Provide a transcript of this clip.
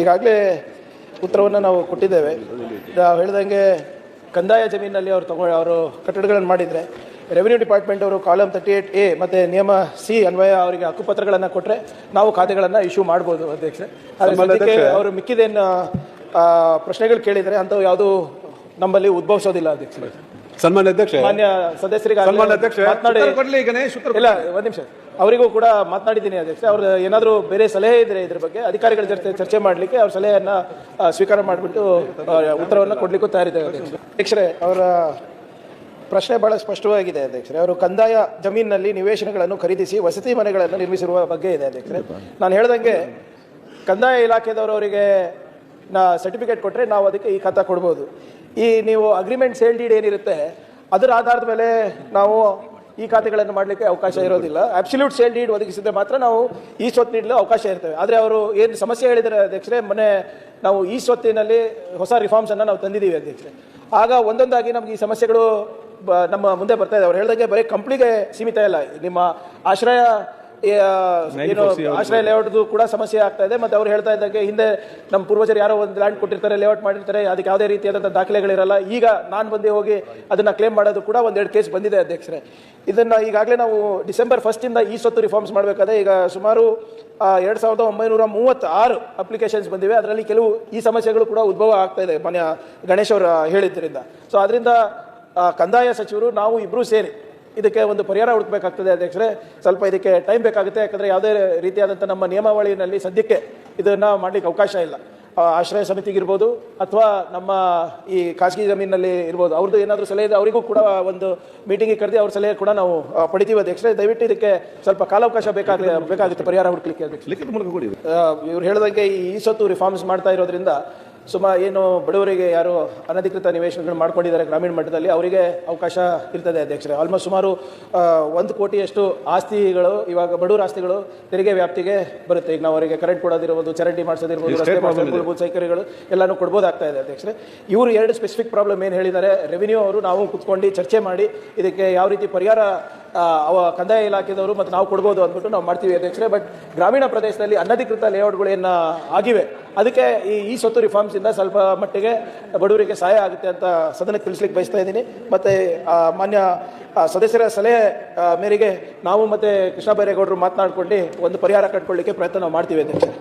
ಈಗಾಗಲೇ ಉತ್ತರವನ್ನು ನಾವು ಕೊಟ್ಟಿದ್ದೇವೆ. ನಾವು ಹೇಳಿದಂಗೆ ಕಂದಾಯ ಜಮೀನಲ್ಲಿ ಅವರು ಕಟ್ಟಡಗಳನ್ನು ಮಾಡಿದರೆ ರೆವಿನ್ಯೂ ಡಿಪಾರ್ಟ್ಮೆಂಟ್ ಅವರು ಕಾಲಮ್ 38A ಮತ್ತು ನಿಯಮ C ಅನ್ವಯ ಅವರಿಗೆ ಹಕ್ಕುಪತ್ರಗಳನ್ನು ಕೊಟ್ಟರೆ ನಾವು ಖಾತೆಗಳನ್ನು ಇಶ್ಯೂ ಮಾಡ್ಬೋದು ಅಧ್ಯಕ್ಷರೇ. ಅದಕ್ಕೆ ಅವರು ಮಿಕ್ಕಿದೇನು ಪ್ರಶ್ನೆಗಳು ಕೇಳಿದರೆ ಅಂಥವು ಯಾವುದು ನಮ್ಮಲ್ಲಿ ಉದ್ಭವಿಸೋದಿಲ್ಲ ಅಧ್ಯಕ್ಷರೇ. ಸನ್ಮಾನ್ಯ ಅಧ್ಯಕ್ಷ, ಮಾನ್ಯ ಸದಸ್ಯರಿಗೆ ಮಾತನಾಡಿ ಇಲ್ಲ ಒಂದು ನಿಮಿಷ ಅವರಿಗೂ ಕೂಡ ಮಾತನಾಡಿದ್ದೀನಿ ಅಧ್ಯಕ್ಷ. ಅವ್ರು ಏನಾದರೂ ಬೇರೆ ಸಲಹೆ ಇದ್ರೆ ಇದ್ರ ಬಗ್ಗೆ ಅಧಿಕಾರಿಗಳ ಜೊತೆ ಚರ್ಚೆ ಮಾಡಲಿಕ್ಕೆ ಅವ್ರ ಸಲಹೆಯನ್ನು ಸ್ವೀಕಾರ ಮಾಡಿಬಿಟ್ಟು ಉತ್ತರವನ್ನು ಕೊಡಲಿಕ್ಕೂ ತಯಾರಿದ್ದೇವೆ ಅಧ್ಯಕ್ಷರೇ. ಅವರ ಪ್ರಶ್ನೆ ಬಹಳ ಸ್ಪಷ್ಟವಾಗಿದೆ ಅಧ್ಯಕ್ಷರೇ. ಅವರು ಕಂದಾಯ ಜಮೀನಿನಲ್ಲಿ ನಿವೇಶನಗಳನ್ನು ಖರೀದಿಸಿ ವಸತಿ ಮನೆಗಳನ್ನು ನಿರ್ಮಿಸಿರುವ ಬಗ್ಗೆ ಇದೆ ಅಧ್ಯಕ್ಷರೇ. ನಾನು ಹೇಳ್ದಂಗೆ ಕಂದಾಯ ಇಲಾಖೆದವರು ಅವರಿಗೆ ಸರ್ಟಿಫಿಕೇಟ್ ಕೊಟ್ಟರೆ ನಾವು ಅದಕ್ಕೆ ಈ ಖಾತಾ ಕೊಡ್ಬೋದು. ಈ ನೀವು ಅಗ್ರಿಮೆಂಟ್ ಸೇಲ್ ಡೀಡ್ ಏನಿರುತ್ತೆ ಅದರ ಆಧಾರದ ಮೇಲೆ ನಾವು ಈ ಖಾತೆಗಳನ್ನು ಮಾಡಲಿಕ್ಕೆ ಅವಕಾಶ ಇರೋದಿಲ್ಲ. ಅಬ್ಸಲ್ಯೂಟ್ ಸೇಲ್ ಡೀಡ್ ಒದಗಿಸಿದ್ರೆ ಮಾತ್ರ ನಾವು ಈ ಸ್ವತ್ತು ನೀಡಲು ಅವಕಾಶ ಇರ್ತೇವೆ. ಆದರೆ ಅವರು ಏನು ಸಮಸ್ಯೆ ಹೇಳಿದರೆ ಅಧ್ಯಕ್ಷರೇ, ಮೊನ್ನೆ ನಾವು ಈ ಸ್ವತ್ತಿನಲ್ಲಿ ಹೊಸ ರಿಫಾರ್ಮ್ಸನ್ನು ನಾವು ತಂದಿದ್ದೀವಿ ಅಧ್ಯಕ್ಷರೇ. ಆಗ ಒಂದೊಂದಾಗಿ ನಮ್ಗೆ ಈ ಸಮಸ್ಯೆಗಳು ನಮ್ಮ ಮುಂದೆ ಬರ್ತಾ ಇದೆ. ಅವ್ರು ಹೇಳಿದಾಗೆ ಬರೀ ಕಂಪ್ನಿಗೆ ಸೀಮಿತ ಇಲ್ಲ, ನಿಮ್ಮ ಆಶ್ರಯ ಲೇಔಟ್ದು ಕೂಡ ಸಮಸ್ಯೆ ಆಗ್ತಾ ಇದೆ. ಮತ್ತು ಅವ್ರು ಹೇಳ್ತಾ ಇದ್ದಾಗೆ ಹಿಂದೆ ನಮ್ಮ ಪೂರ್ವಜರು ಯಾರೋ ಒಂದು ಲ್ಯಾಂಡ್ ಕೊಟ್ಟಿರ್ತಾರೆ, ಲೇಔಟ್ ಮಾಡಿರ್ತಾರೆ, ಅದಕ್ಕೆ ಯಾವುದೇ ರೀತಿಯಾದಂಥ ದಾಖಲೆಗಳಿರಲ್ಲ. ಈಗ ನಾನು ಬಂದು ಹೋಗಿ ಅದನ್ನು ಕ್ಲೇಮ್ ಮಾಡೋದು ಕೂಡ ಒಂದೆರಡು ಕೇಸ್ ಬಂದಿದೆ ಅಧ್ಯಕ್ಷರೇ. ಇದನ್ನು ಈಗಾಗಲೇ ನಾವು ಡಿಸೆಂಬರ್ 1 ಈ ಸ್ವತ್ತು ರಿಫಾರ್ಮ್ಸ್ ಮಾಡಬೇಕಾದ್ರೆ ಈಗ ಸುಮಾರು 2936 ಅಪ್ಲಿಕೇಶನ್ಸ್ ಬಂದಿವೆ. ಅದರಲ್ಲಿ ಕೆಲವು ಈ ಸಮಸ್ಯೆಗಳು ಕೂಡ ಉದ್ಭವ ಆಗ್ತಾ ಇದೆ ಮಾನ್ಯ ಗಣೇಶ್ ಅವರು ಹೇಳಿದ್ರಿಂದ. ಸೊ ಅದರಿಂದ ಕಂದಾಯ ಸಚಿವರು ನಾವು ಇಬ್ಬರೂ ಸೇರಿ ಇದಕ್ಕೆ ಒಂದು ಪರಿಹಾರ ಹುಡುಕಬೇಕಾಗ್ತದೆ ಅಧ್ಯಕ್ಷರೇ. ಸ್ವಲ್ಪ ಇದಕ್ಕೆ ಟೈಮ್ ಬೇಕಾಗುತ್ತೆ, ಯಾಕಂದರೆ ಯಾವುದೇ ರೀತಿಯಾದಂಥ ನಮ್ಮ ನಿಯಮಾವಳಿಯಲ್ಲಿ ಸದ್ಯಕ್ಕೆ ಇದನ್ನು ಮಾಡಲಿಕ್ಕೆ ಅವಕಾಶ ಇಲ್ಲ. ಆಶ್ರಯ ಸಮಿತಿಗಿರ್ಬೋದು ಅಥವಾ ನಮ್ಮ ಈ ಖಾಸಗಿ ಜಮೀನಲ್ಲಿ ಇರ್ಬೋದು, ಅವ್ರದ್ದು ಏನಾದರೂ ಸಲಹೆ ಇದೆ ಅವರಿಗೂ ಕೂಡ ಒಂದು ಮೀಟಿಂಗಿಗೆ ಕರೆದು ಅವ್ರ ಸಲಹೆ ಕೂಡ ನಾವು ಪಡಿತೀವಿ ಅಧ್ಯಕ್ಷರೇ. ದಯವಿಟ್ಟು ಇದಕ್ಕೆ ಸ್ವಲ್ಪ ಕಾಲಾವಕಾಶ ಬೇಕಾಗುತ್ತೆ ಪರಿಹಾರ ಹುಡುಕಲಿಕ್ಕೆ ಅಧ್ಯಕ್ಷ. ಇವ್ರು ಹೇಳಿದಂಗೆ ಈ ಸ್ವತ್ತು ರಿಫಾರ್ಮ್ಸ್ ಮಾಡ್ತಾ ಇರೋದ್ರಿಂದ ಏನು ಬಡವರಿಗೆ ಯಾರು ಅನಧಿಕೃತ ನಿವೇಶನಗಳು ಮಾಡ್ಕೊಂಡಿದ್ದಾರೆ ಗ್ರಾಮೀಣ ಮಟ್ಟದಲ್ಲಿ ಅವರಿಗೆ ಅವಕಾಶ ಇರ್ತದೆ ಅಧ್ಯಕ್ಷರೇ. ಆಲ್ಮೋಸ್ಟ್ ಸುಮಾರು 1 ಕೋಟಿಯಷ್ಟು ಆಸ್ತಿಗಳು ಇವಾಗ ಬಡವರ ಆಸ್ತಿಗಳು ತೆರಿಗೆ ವ್ಯಾಪ್ತಿಗೆ ಬರುತ್ತೆ. ಈಗ ನಾವು ಅವರಿಗೆ ಕರೆಂಟ್ ಕೊಡೋದಿರ್ಬೋದು, ಚರಂಡಿ ಮಾಡಿಸೋದಿರ್ಬೋದು, ರಸ್ತೆ ಮೂಲಭೂತ ಸೌಕರ್ಯಗಳು ಎಲ್ಲಾನು ಕೊಡ್ಬೋದಾಗ್ತಾ ಇದೆ ಅಧ್ಯಕ್ಷರೇ. ಇವರು 2 ಸ್ಪೆಸಿಫಿಕ್ ಪ್ರಾಬ್ಲಮ್ ಏನು ಹೇಳಿದ್ದಾರೆ, ರೆವಿನ್ಯೂ ಅವರು ನಾವು ಕುತ್ಕೊಂಡು ಚರ್ಚೆ ಮಾಡಿ ಇದಕ್ಕೆ ಯಾವ ರೀತಿ ಪರಿಹಾರ ಕಂದಾಯ ಇಲಾಖೆದವರು ಮತ್ತು ನಾವು ಕೊಡ್ಬೋದು ಅಂದ್ಬಿಟ್ಟು ನಾವು ಮಾಡ್ತೀವಿ ಅಧ್ಯಕ್ಷರೇ. ಬಟ್ ಗ್ರಾಮೀಣ ಪ್ರದೇಶದಲ್ಲಿ ಅನಧಿಕೃತ ಲೇಔಟ್ಗಳೇನು ಆಗಿವೆ ಅದಕ್ಕೆ ಈ ಸ್ವತ್ತು ರಿಫಾರ್ಮ್ಸಿಂದ ಸ್ವಲ್ಪ ಮಟ್ಟಿಗೆ ಬಡವರಿಗೆ ಸಹಾಯ ಆಗುತ್ತೆ ಅಂತ ಸದನಕ್ಕೆ ತಿಳಿಸ್ಲಿಕ್ಕೆ ಬಯಸ್ತಾ ಇದ್ದೀನಿ. ಮತ್ತು ಮಾನ್ಯ ಸದಸ್ಯರ ಸಲಹೆ ಮೇರೆಗೆ ನಾವು ಮತ್ತು ಕೃಷ್ಣ ಬೈರೇಗೌಡರು ಮಾತನಾಡ್ಕೊಂಡು ಒಂದು ಪರಿಹಾರ ಕಂಡುಕೊಳ್ಳಿಕ್ಕೆ ಪ್ರಯತ್ನ ನಾವು ಮಾಡ್ತೀವಿ ಅಧ್ಯಕ್ಷರೇ.